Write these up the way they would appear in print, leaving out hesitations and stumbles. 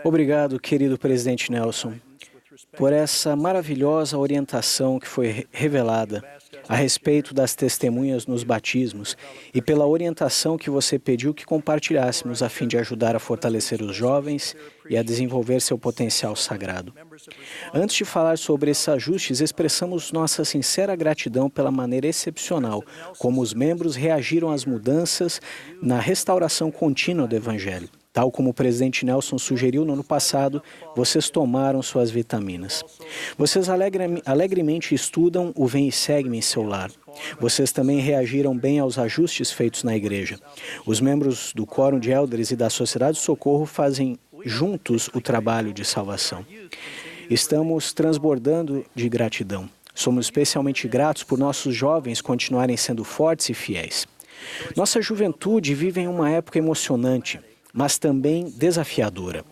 Obrigado, querido presidente Nelson, por essa maravilhosa orientação que foi revelada a respeito das testemunhas nos batismos e pela orientação que você pediu que compartilhássemos a fim de ajudar a fortalecer os jovens e a desenvolver seu potencial sagrado. Antes de falar sobre esses ajustes, expressamos nossa sincera gratidão pela maneira excepcional como os membros reagiram às mudanças na restauração contínua do Evangelho. Tal como o presidente Nelson sugeriu no ano passado, vocês tomaram suas vitaminas. Vocês alegremente estudam o Vem e Segue-me em seu lar. Vocês também reagiram bem aos ajustes feitos na igreja. Os membros do Quórum de Elders e da Sociedade de Socorro fazem juntos o trabalho de salvação. Estamos transbordando de gratidão. Somos especialmente gratos por nossos jovens continuarem sendo fortes e fiéis. Nossa juventude vive em uma época emocionante, mas também desafiadora.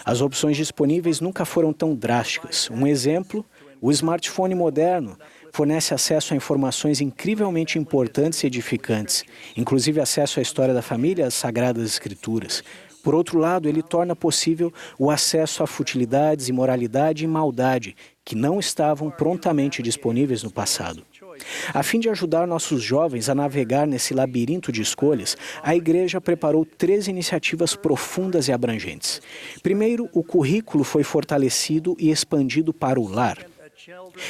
As opções disponíveis nunca foram tão drásticas. Um exemplo, o smartphone moderno fornece acesso a informações incrivelmente importantes e edificantes, inclusive acesso à história da família e às Sagradas Escrituras. Por outro lado, ele torna possível o acesso a futilidades, imoralidade e maldade, que não estavam prontamente disponíveis no passado. A fim de ajudar nossos jovens a navegar nesse labirinto de escolhas, a Igreja preparou 3 iniciativas profundas e abrangentes. Primeiro, o currículo foi fortalecido e expandido para o lar.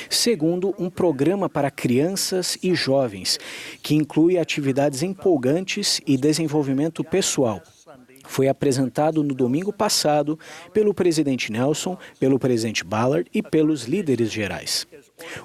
Segundo, um programa para crianças e jovens, que inclui atividades empolgantes e desenvolvimento pessoal. Foi apresentado no domingo passado pelo presidente Nelson, pelo presidente Ballard e pelos líderes gerais.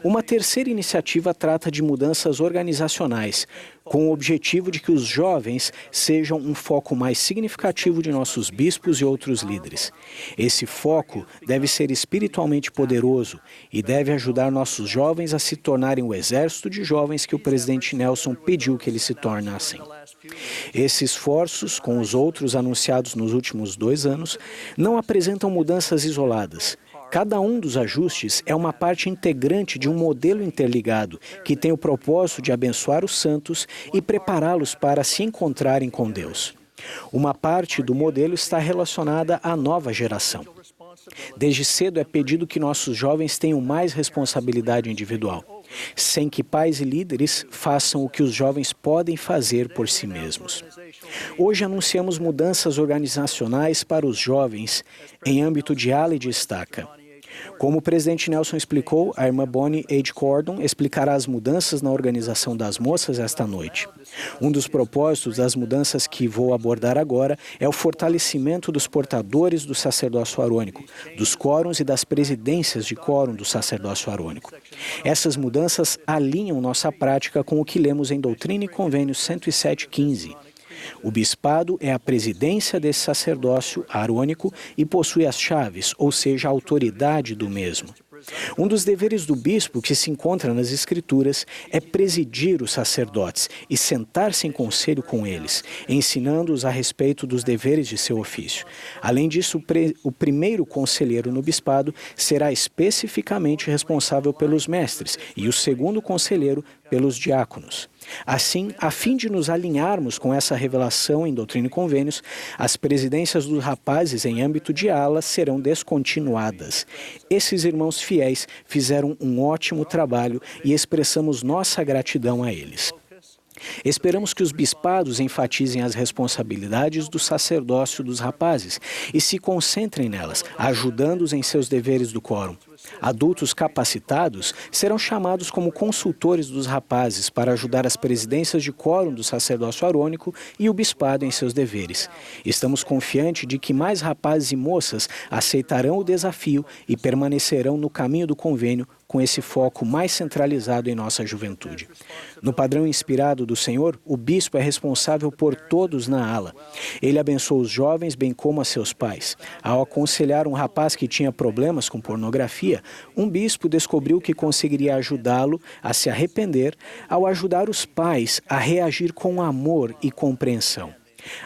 Uma terceira iniciativa trata de mudanças organizacionais, com o objetivo de que os jovens sejam um foco mais significativo de nossos bispos e outros líderes. Esse foco deve ser espiritualmente poderoso e deve ajudar nossos jovens a se tornarem o exército de jovens que o presidente Nelson pediu que eles se tornassem. Esses esforços, com os outros anunciados nos últimos 2 anos, não apresentam mudanças isoladas. Cada um dos ajustes é uma parte integrante de um modelo interligado que tem o propósito de abençoar os santos e prepará-los para se encontrarem com Deus. Uma parte do modelo está relacionada à nova geração. Desde cedo é pedido que nossos jovens tenham mais responsabilidade individual, sem que pais e líderes façam o que os jovens podem fazer por si mesmos. Hoje anunciamos mudanças organizacionais para os jovens em âmbito de ala e de estaca. Como o presidente Nelson explicou, a irmã Bonnie H. Cordon explicará as mudanças na organização das moças esta noite. Um dos propósitos das mudanças que vou abordar agora é o fortalecimento dos portadores do sacerdócio arônico, dos quórums e das presidências de quórum do sacerdócio arônico. Essas mudanças alinham nossa prática com o que lemos em Doutrina e Convênios 107:15. O bispado é a presidência desse sacerdócio arônico e possui as chaves, ou seja, a autoridade do mesmo. Um dos deveres do bispo, que se encontra nas Escrituras, é presidir os sacerdotes e sentar-se em conselho com eles, ensinando-os a respeito dos deveres de seu ofício. Além disso, o primeiro conselheiro no bispado será especificamente responsável pelos mestres e o segundo conselheiro pelos diáconos. Assim, a fim de nos alinharmos com essa revelação em Doutrina e Convênios, as presidências dos rapazes em âmbito de ala serão descontinuadas. Esses irmãos fiéis fizeram um ótimo trabalho e expressamos nossa gratidão a eles. Esperamos que os bispados enfatizem as responsabilidades do sacerdócio dos rapazes e se concentrem nelas, ajudando-os em seus deveres do quórum. Adultos capacitados serão chamados como consultores dos rapazes para ajudar as presidências de quórum do sacerdócio arônico e o bispado em seus deveres. Estamos confiantes de que mais rapazes e moças aceitarão o desafio e permanecerão no caminho do convênio com esse foco mais centralizado em nossa juventude. No padrão inspirado do Senhor, o bispo é responsável por todos na ala. Ele abençoa os jovens bem como a seus pais. Ao aconselhar um rapaz que tinha problemas com pornografia, um bispo descobriu que conseguiria ajudá-lo a se arrepender ao ajudar os pais a reagir com amor e compreensão.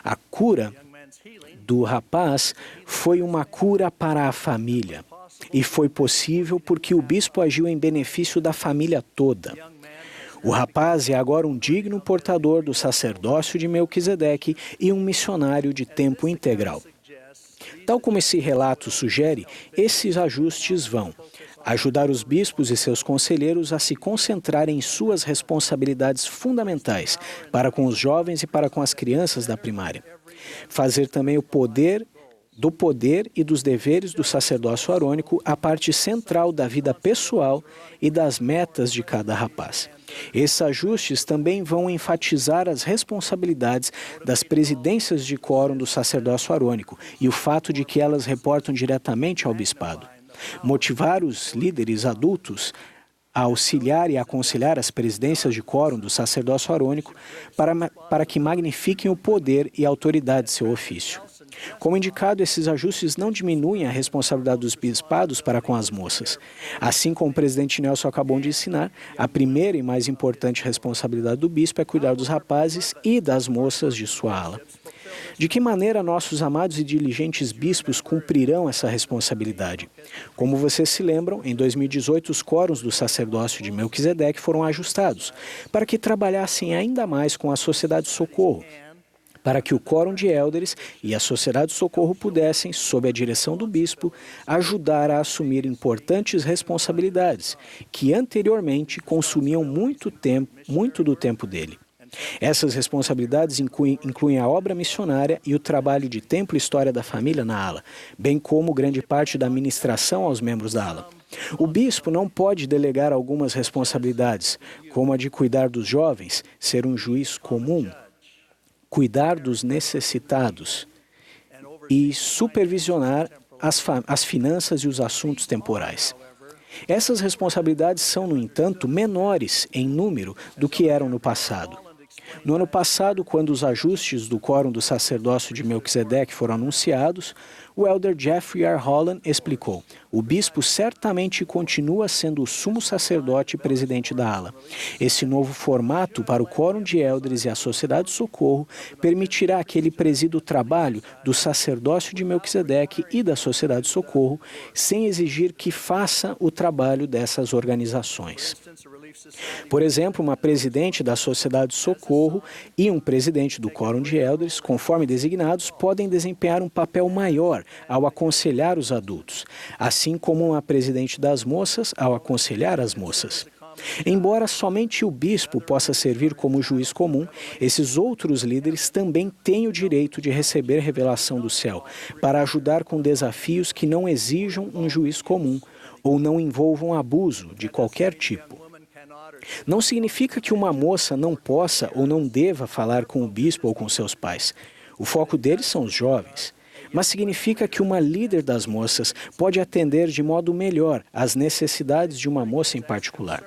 A cura do rapaz foi uma cura para a família. E foi possível porque o bispo agiu em benefício da família toda. O rapaz é agora um digno portador do sacerdócio de Melquisedeque e um missionário de tempo integral. Tal como esse relato sugere, esses ajustes vão ajudar os bispos e seus conselheiros a se concentrarem em suas responsabilidades fundamentais para com os jovens e para com as crianças da primária. Fazer também do poder e dos deveres do sacerdócio arônico a parte central da vida pessoal e das metas de cada rapaz. Esses ajustes também vão enfatizar as responsabilidades das presidências de quórum do sacerdócio arônico e o fato de que elas reportam diretamente ao bispado. Motivar os líderes adultos a auxiliar e aconselhar as presidências de quórum do sacerdócio arônico para que magnifiquem o poder e a autoridade de seu ofício. Como indicado, esses ajustes não diminuem a responsabilidade dos bispados para com as moças. Assim como o presidente Nelson acabou de ensinar, a primeira e mais importante responsabilidade do bispo é cuidar dos rapazes e das moças de sua ala. De que maneira nossos amados e diligentes bispos cumprirão essa responsabilidade? Como vocês se lembram, em 2018 os quórums do sacerdócio de Melquisedeque foram ajustados para que trabalhassem ainda mais com a Sociedade de Socorro, para que o quórum de élderes e a Sociedade de Socorro pudessem, sob a direção do bispo, ajudar a assumir importantes responsabilidades que anteriormente consumiam muito do tempo dele. Essas responsabilidades incluem a obra missionária e o trabalho de tempo e história da família na ala, bem como grande parte da administração aos membros da ala. O bispo não pode delegar algumas responsabilidades, como a de cuidar dos jovens, ser um juiz comum, cuidar dos necessitados e supervisionar as finanças e os assuntos temporais. Essas responsabilidades são, no entanto, menores em número do que eram no passado. No ano passado, quando os ajustes do quórum do sacerdócio de Melquisedeque foram anunciados, o elder Jeffrey R. Holland explicou: o bispo certamente continua sendo o sumo sacerdote e presidente da ala. Esse novo formato para o quórum de elders e a Sociedade de Socorro permitirá que ele presida o trabalho do sacerdócio de Melquisedeque e da Sociedade de Socorro, sem exigir que faça o trabalho dessas organizações. Por exemplo, uma presidente da Sociedade de Socorro e um presidente do quórum de elders, conforme designados, podem desempenhar um papel maior ao aconselhar os adultos, assim como uma presidente das moças ao aconselhar as moças. Embora somente o bispo possa servir como juiz comum, esses outros líderes também têm o direito de receber revelação do céu, para ajudar com desafios que não exijam um juiz comum ou não envolvam abuso de qualquer tipo. Não significa que uma moça não possa ou não deva falar com o bispo ou com seus pais. O foco deles são os jovens. Mas significa que uma líder das moças pode atender de modo melhor às necessidades de uma moça em particular.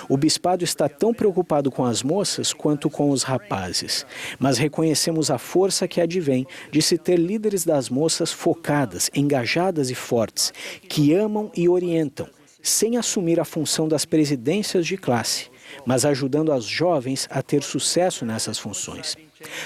O bispado está tão preocupado com as moças quanto com os rapazes, mas reconhecemos a força que advém de se ter líderes das moças focadas, engajadas e fortes, que amam e orientam, sem assumir a função das presidências de classe, mas ajudando as jovens a ter sucesso nessas funções.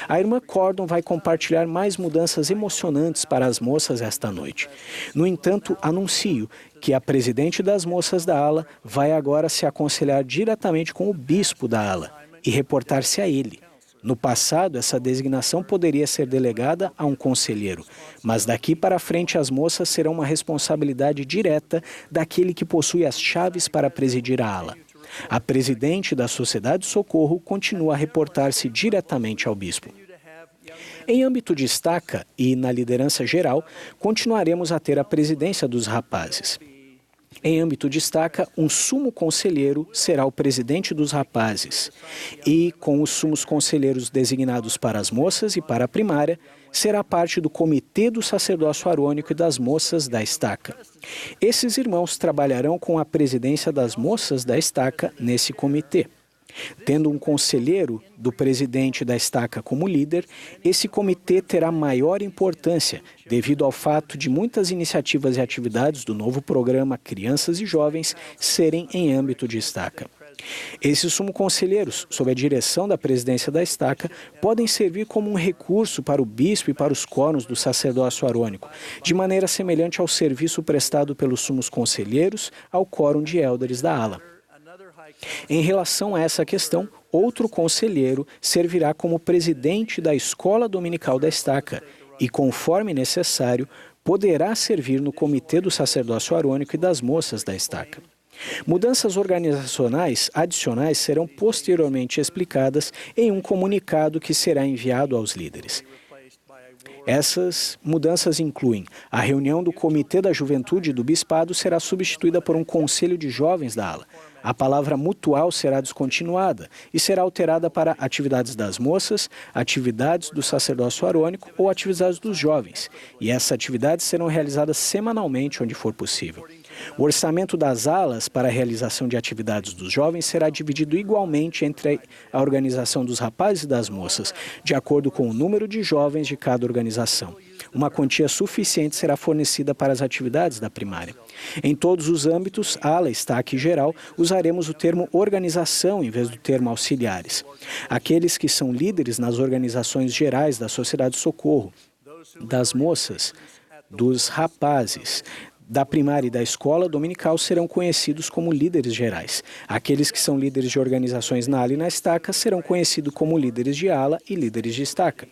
A irmã Cordon vai compartilhar mais mudanças emocionantes para as moças esta noite. No entanto, anuncio que a presidente das moças da ala vai agora se aconselhar diretamente com o bispo da ala e reportar-se a ele. No passado, essa designação poderia ser delegada a um conselheiro, mas daqui para frente as moças serão uma responsabilidade direta daquele que possui as chaves para presidir a ala. A presidente da Sociedade de Socorro continua a reportar-se diretamente ao bispo. Em âmbito de estaca e na liderança geral, continuaremos a ter a presidência dos rapazes. Em âmbito de estaca, um sumo conselheiro será o presidente dos rapazes e, com os sumos conselheiros designados para as moças e para a primária, será parte do comitê do sacerdócio arônico e das moças da estaca. Esses irmãos trabalharão com a presidência das moças da estaca nesse comitê. Tendo um conselheiro do presidente da estaca como líder, esse comitê terá maior importância devido ao fato de muitas iniciativas e atividades do novo programa Crianças e Jovens serem em âmbito de estaca. Esses sumo-conselheiros, sob a direção da presidência da estaca, podem servir como um recurso para o bispo e para os quórums do sacerdócio arônico, de maneira semelhante ao serviço prestado pelos sumos conselheiros ao quórum de élderes da ala. Em relação a essa questão, outro conselheiro servirá como presidente da escola dominical da estaca e, conforme necessário, poderá servir no comitê do sacerdócio arônico e das moças da estaca. Mudanças organizacionais adicionais serão posteriormente explicadas em um comunicado que será enviado aos líderes. Essas mudanças incluem: a reunião do Comitê da Juventude do Bispado será substituída por um Conselho de Jovens da ala. A palavra mutual será descontinuada e será alterada para atividades das moças, atividades do sacerdócio arônico ou atividades dos jovens. E essas atividades serão realizadas semanalmente, onde for possível. O orçamento das alas para a realização de atividades dos jovens será dividido igualmente entre a organização dos rapazes e das moças, de acordo com o número de jovens de cada organização. Uma quantia suficiente será fornecida para as atividades da primária. Em todos os âmbitos, ala, estaque e geral, usaremos o termo organização em vez do termo auxiliares. Aqueles que são líderes nas organizações gerais da Sociedade de Socorro, das moças, dos rapazes, da primária e da escola dominical serão conhecidos como líderes gerais. Aqueles que são líderes de organizações na ala e na estaca serão conhecidos como líderes de ala e líderes de estaca.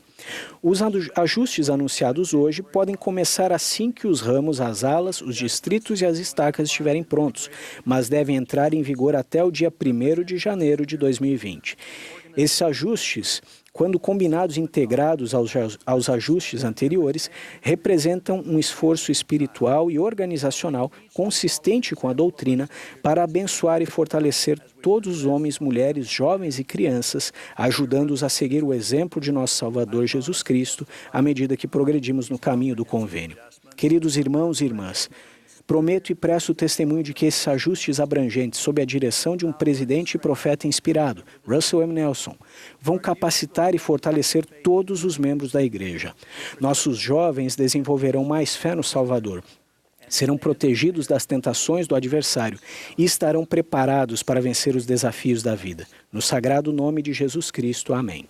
Os ajustes anunciados hoje podem começar assim que os ramos, as alas, os distritos e as estacas estiverem prontos, mas devem entrar em vigor até o dia 1º de janeiro de 2020. Esses ajustes, quando combinados e integrados aos ajustes anteriores, representam um esforço espiritual e organizacional consistente com a doutrina para abençoar e fortalecer todos os homens, mulheres, jovens e crianças, ajudando-os a seguir o exemplo de nosso Salvador Jesus Cristo à medida que progredimos no caminho do convênio. Queridos irmãos e irmãs, prometo e presto testemunho de que esses ajustes abrangentes, sob a direção de um presidente e profeta inspirado, Russell M. Nelson, vão capacitar e fortalecer todos os membros da Igreja. Nossos jovens desenvolverão mais fé no Salvador, serão protegidos das tentações do adversário e estarão preparados para vencer os desafios da vida. No sagrado nome de Jesus Cristo. Amém.